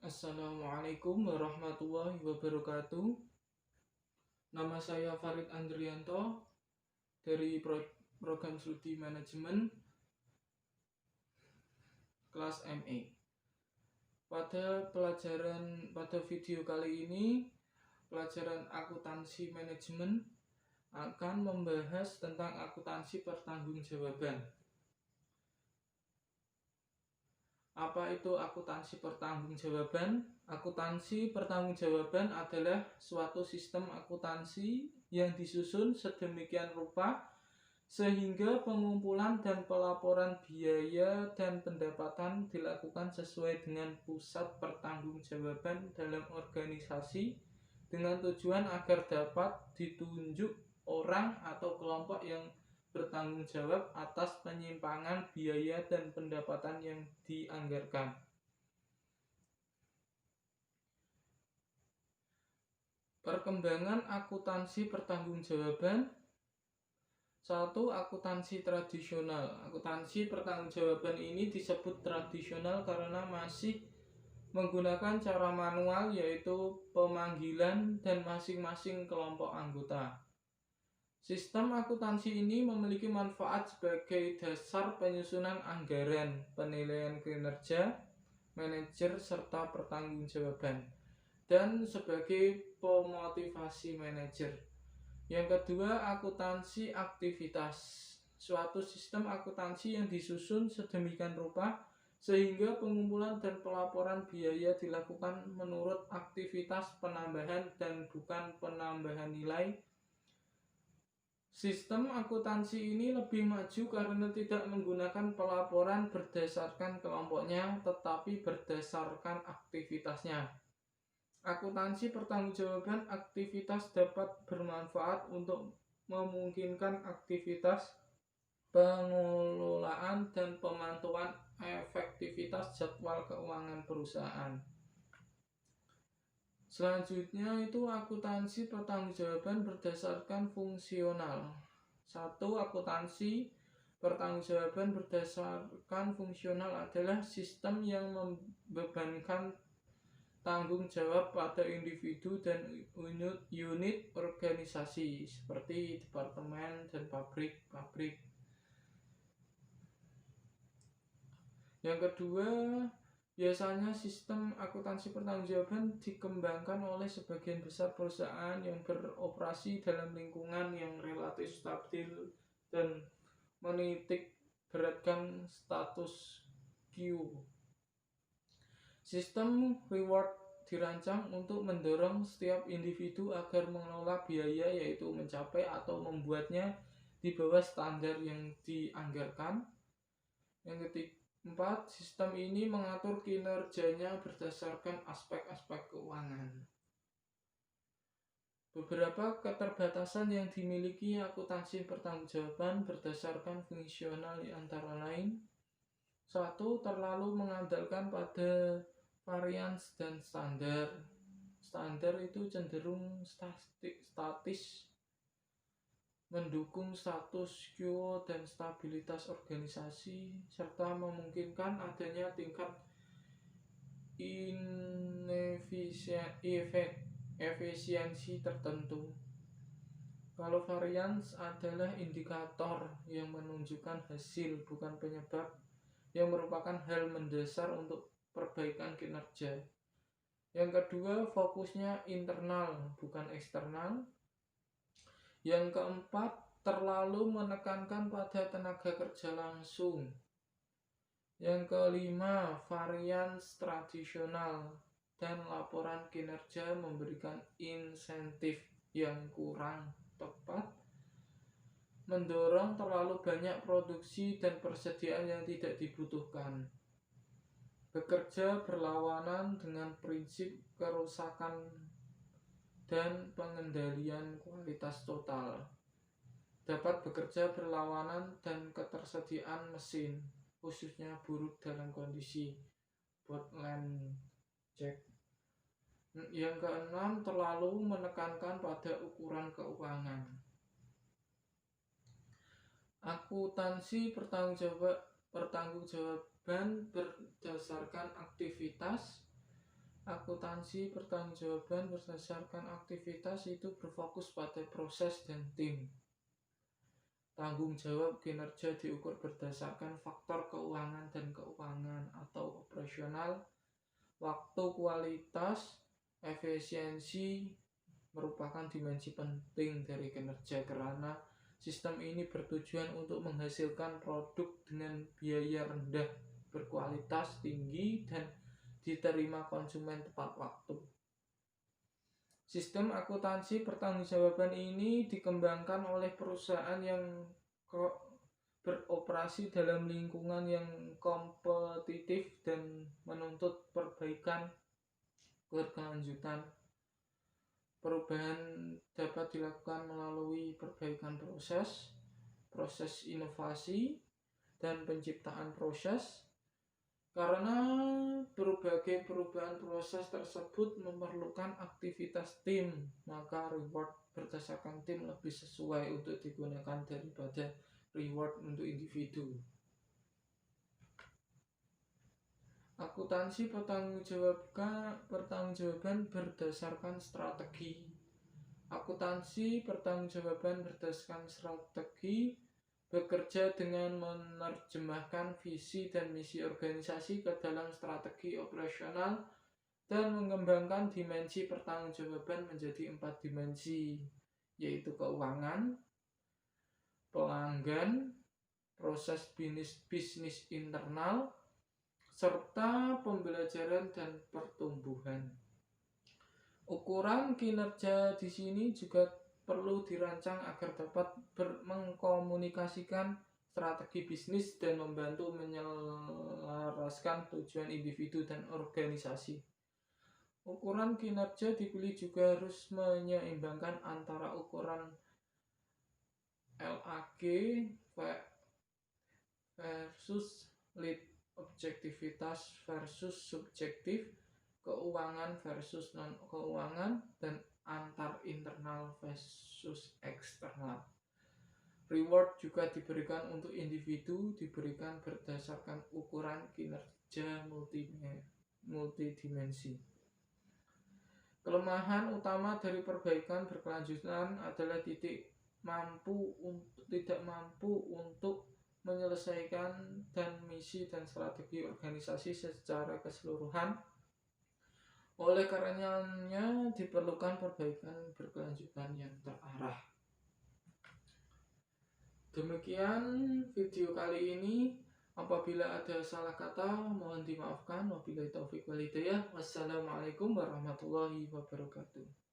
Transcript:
Assalamualaikum warahmatullahi wabarakatuh. Nama saya Farid Andrianto dari program studi manajemen kelas ME. Pada video kali ini, pelajaran akuntansi manajemen akan membahas tentang akuntansi pertanggungjawaban. Apa itu akuntansi pertanggungjawaban? Akuntansi pertanggungjawaban adalah suatu sistem akuntansi yang disusun sedemikian rupa sehingga pengumpulan dan pelaporan biaya dan pendapatan dilakukan sesuai dengan pusat pertanggungjawaban dalam organisasi dengan tujuan agar dapat ditunjuk orang atau kelompok yang bertanggung jawab atas penyimpangan biaya dan pendapatan yang dianggarkan. Perkembangan akuntansi pertanggungjawaban. 1. Akuntansi tradisional. Akuntansi pertanggungjawaban ini disebut tradisional karena masih menggunakan cara manual, yaitu pemanggilan dan masing-masing kelompok anggota. Sistem akuntansi ini memiliki manfaat sebagai dasar penyusunan anggaran, penilaian kinerja, manajer, serta pertanggungjawaban, dan sebagai pemotivasi manajer. Yang kedua, akuntansi aktivitas. Suatu sistem akuntansi yang disusun sedemikian rupa sehingga pengumpulan dan pelaporan biaya dilakukan menurut aktivitas penambahan dan bukan penambahan nilai. Sistem akuntansi ini lebih maju karena tidak menggunakan pelaporan berdasarkan kelompoknya, tetapi berdasarkan aktivitasnya. Akuntansi pertanggungjawaban aktivitas dapat bermanfaat untuk memungkinkan aktivitas pengelolaan dan pemantauan efektivitas jadwal keuangan perusahaan. Selanjutnya itu akuntansi pertanggungjawaban berdasarkan fungsional. 1. Akuntansi pertanggungjawaban berdasarkan fungsional adalah sistem yang membebankan tanggung jawab pada individu dan unit organisasi seperti departemen dan pabrik. Yang kedua, biasanya sistem akuntansi pertanggungjawaban dikembangkan oleh sebagian besar perusahaan yang beroperasi dalam lingkungan yang relatif stabil dan menitik beratkan status quo. Sistem reward dirancang untuk mendorong setiap individu agar mengelola biaya, yaitu mencapai atau membuatnya di bawah standar yang dianggarkan. Yang keempat, sistem ini mengatur kinerjanya berdasarkan aspek-aspek keuangan. Beberapa keterbatasan yang dimiliki akuntansi pertanggungjawaban berdasarkan fungsional antara lain: 1. Terlalu mengandalkan pada varians dan standar. Standar itu cenderung statis, mendukung status quo dan stabilitas organisasi, serta memungkinkan adanya tingkat efisiensi tertentu. Kalau varians adalah indikator yang menunjukkan hasil, bukan penyebab, yang merupakan hal mendasar untuk perbaikan kinerja. Yang kedua, fokusnya internal, bukan eksternal. Yang keempat, terlalu menekankan pada tenaga kerja langsung. Yang kelima, varians tradisional dan laporan kinerja memberikan insentif yang kurang tepat, mendorong terlalu banyak produksi dan persediaan yang tidak dibutuhkan, bekerja berlawanan dengan prinsip kerusakan dan pengendalian kualitas total, dapat bekerja berlawanan dan ketersediaan mesin, khususnya buruk dalam kondisi bottleneck. Yang keenam, terlalu menekankan pada ukuran keuangan. Akuntansi pertanggungjawaban berdasarkan aktivitas Akuntansi pertanggungjawaban berdasarkan aktivitas itu berfokus pada proses dan tim. Tanggung jawab kinerja diukur berdasarkan faktor keuangan dan keuangan atau operasional, waktu, kualitas, efisiensi merupakan dimensi penting dari kinerja karena sistem ini bertujuan untuk menghasilkan produk dengan biaya rendah, berkualitas tinggi, dan diterima konsumen tepat waktu. Sistem akuntansi pertanggungjawaban ini dikembangkan oleh perusahaan yang beroperasi dalam lingkungan yang kompetitif dan menuntut perbaikan berkelanjutan. Perubahan dapat dilakukan melalui perbaikan proses inovasi, dan penciptaan proses. Karena berbagai perubahan proses tersebut memerlukan aktivitas tim, maka reward berdasarkan tim lebih sesuai untuk digunakan daripada reward untuk individu. Akuntansi pertanggungjawaban berdasarkan strategi. Akuntansi pertanggungjawaban berdasarkan strategi bekerja dengan menerjemahkan visi dan misi organisasi ke dalam strategi operasional dan mengembangkan dimensi pertanggungjawaban menjadi 4 dimensi, yaitu keuangan, pelanggan, proses bisnis internal, serta pembelajaran dan pertumbuhan. Ukuran kinerja di sini juga perlu dirancang agar dapat mengkomunikasikan strategi bisnis dan membantu menyelaraskan tujuan individu dan organisasi. Ukuran kinerja dipilih juga harus menyeimbangkan antara ukuran LAG versus lead, objektivitas versus subjektif, keuangan versus non-keuangan, dan antar internal versus eksternal. Reward juga diberikan untuk individu, diberikan berdasarkan ukuran kinerja multidimensi. Kelemahan utama dari perbaikan berkelanjutan adalah tidak mampu untuk menyelesaikan dan misi dan strategi organisasi secara keseluruhan. Oleh karenanya diperlukan perbaikan berkelanjutan yang terarah. Demikian video kali ini. Apabila ada salah kata mohon dimaafkan. Wabillahi taufiq wal hidayah. Wassalamualaikum warahmatullahi wabarakatuh.